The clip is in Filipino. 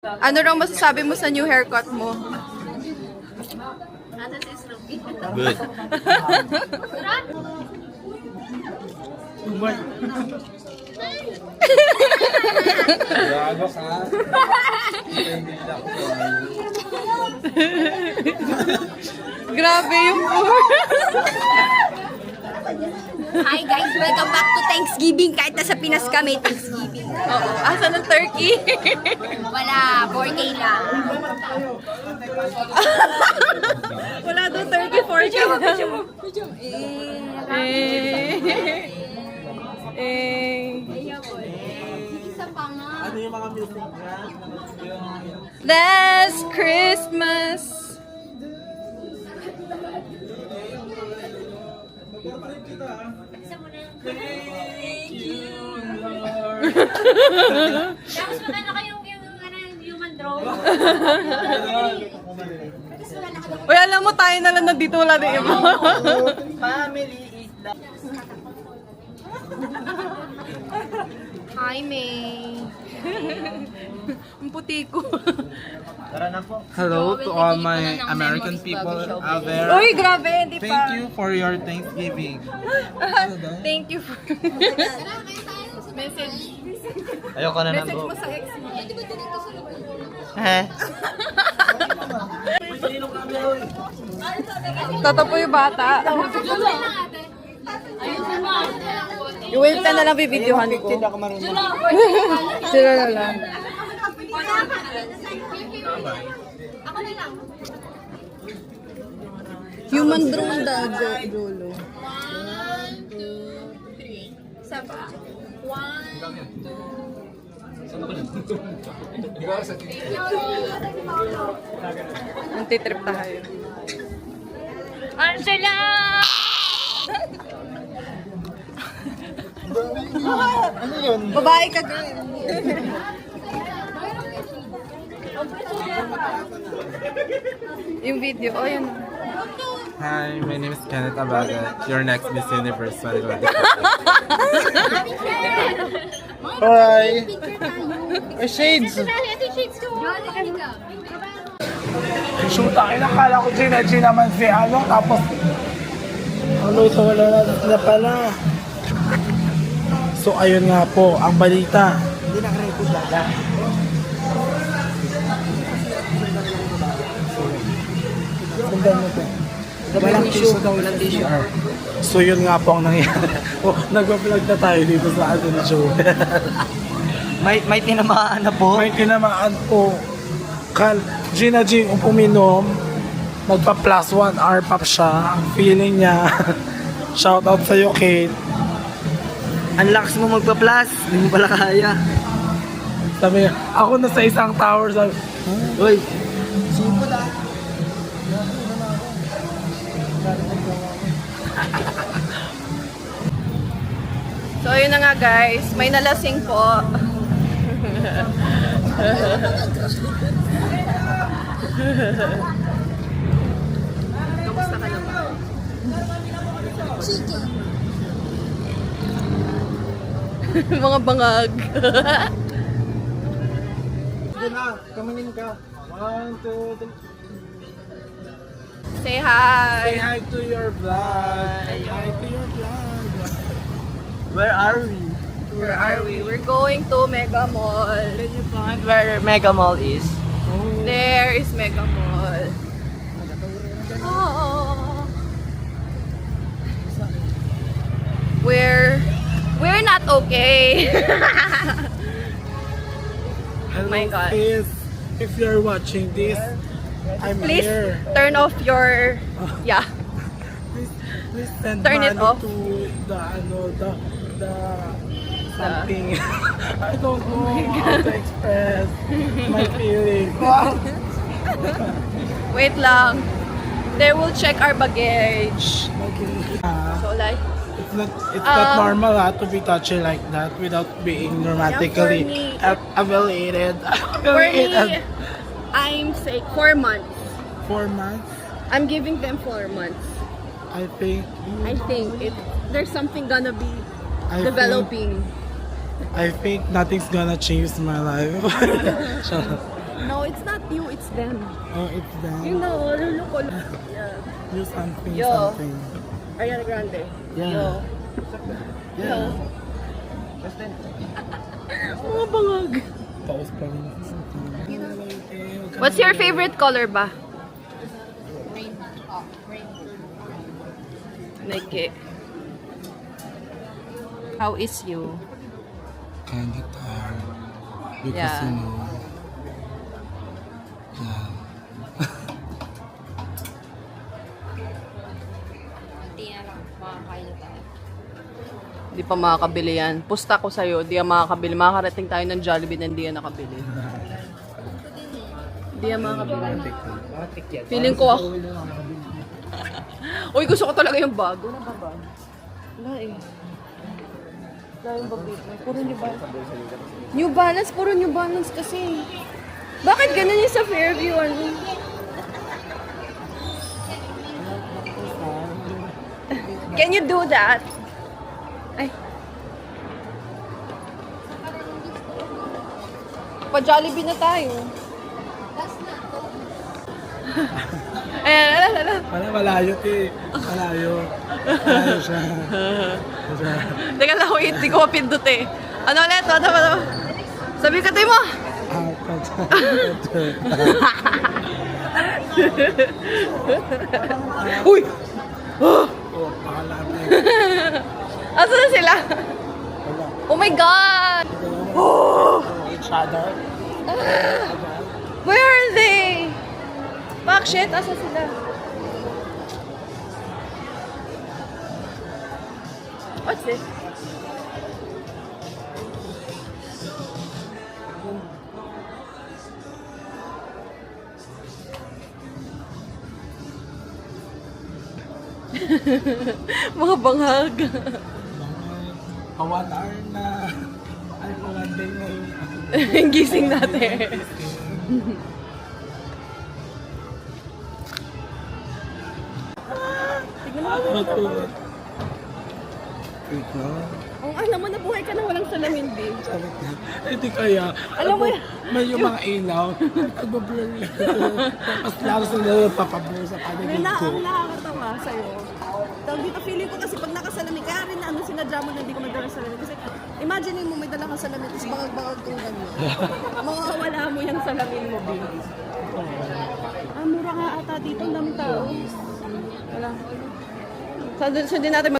Ano raw masasabi mo sa new haircut mo? Good. Gago ka. Grabe yung Hi guys, welcome back to Thanksgiving. Kahit nasa Pinas kami, Thanksgiving. Oo. Asa ng turkey? Wala, 4K lang. Wala daw turkey 4K. Isa pa nga. Ano yung mga music niya? Last Christmas. Thank you, Lord. Tapos magkano kayong human draw? Uy, alam mo tayo na lang nandito, wala rin iba. Family is the... Hi, May. Ang puti ko. Tara na po. Hello to all my American people out there. Uy, grabe, hindi pa. Thank you for your Thanksgiving. Thank you for... Message. Ayoko na Message mo sa ex mo. Toto po yung bata. I-wave ka na lang, bibidyohan ko. Hindi ako marunong. Sila na lang. Ako na lang. Human drone dago, Jolo. 1, 2, 3. Isa pa. 1, 2, 3. Antitrip tayo. Angela! Ano yun? Babae ka, girl. Yung video, oh yan. Hi, my name is Kenneth Abaga, your next Miss Universe 2025. Hi! Ay, shades! Ito shades ko. Shoot tayo, nakala ko Gina naman si ano, tapos ano, so wala na pala. So ayun nga po, ang balita. Hindi naka-record lala. Sundan mo po. Walang tissue daw, walang tissue. So yun nga po ang nangyari. Oh, nag-vlog na tayo dito sa ano ni Joe. May tinamaan na po. May tinamaan po. Gina G, uminom, nagpa-plus 1 hour pop siya. Ang feeling niya, shout out sa'yo, Kate. Ang lakas mo magpa-plus. Hindi mo pala kaya. Sabi niya, ako na sa isang tower. Sabi, Uy. So, ayun na nga guys. May nalasing po. Kamusta ka naman? Mga bangag. Sige na, kaminin ka. 1, 2, 3. Say hi. say hi to your vlog. Say hi to your vlog. Where are we? Where are we? We're going to Mega Mall. Can you find where Mega Mall is? There is Mega Mall. Oh. We're not okay. Hello, my God. sis. If you're watching this, I'm Please here. turn off your Please send Turn it money off. to the something. I don't know how to express my feelings. Wait lang. They will check our baggage. So like It's not normal to be touchy like that without being dramatically Yeah, evaluated. for me, I'm saying 4 months. 4 months, I'm giving them 4 months. I think. I think there's something gonna be I developing. I think nothing's gonna change my life. Shut up. No, it's not you, it's them. Oh, it's them. You know, luluko. Yeah. You something, Yo. something. Ariana Grande. Yeah. Yo. Yeah. Mga bangag. Paus pa rin. What's your favorite color ba? Nike. How is you? Kinda tired. Because Yeah. you know. Yeah. Hindi pa makakabili yan. Pusta ko sa'yo, di yan makakabili. Makakarating tayo ng Jollibee na hindi yan nakabili. Hindi yan makakabili. Feeling ko ako. Uy, gusto ko talaga yung bago. Wala ba bag? Wala eh. Wala yung bag dito. Puro New Balance. New Balance, puro New Balance kasi. Bakit ganun yung sa Fairview? Ano? Can you do that? Ay. Pa-Jollibee na tayo. Ayan, Wala, malayo eh. Malayo. Malayo siya. Teka lang, wait, hindi ko mapindot eh. Ano ulit? Ano? Sabi ka tayo mo. Uy! Oh, pakalate. Asan na sila? Oh my God! Each other. Where are they? Fuck shit, asan sila? What's this? Mga bangag. Kawatar na. Ay, kawanday na yun. Yung gising natin. Ikaw? Ang alam mo, nabuhay ka na walang salamin, babe. Hindi kaya. Alam mo, may yung mga ilaw. Nag-blur lang. Tapos lalo sila papablur sa May panagin na ko. ang nakakatawa sa'yo. Tawag dito, feeling ko kasi pag nakasalamin, kaya rin na ano, sinadya mo na hindi ko magdala ng salamin. Kasi imagine mo may dala kang salamin, tapos bangag-bangag kong ganyan. Mawawala mo yung salamin mo, babe. Ah, mura nga ata dito, ang daming tao. Wala. Saan din natin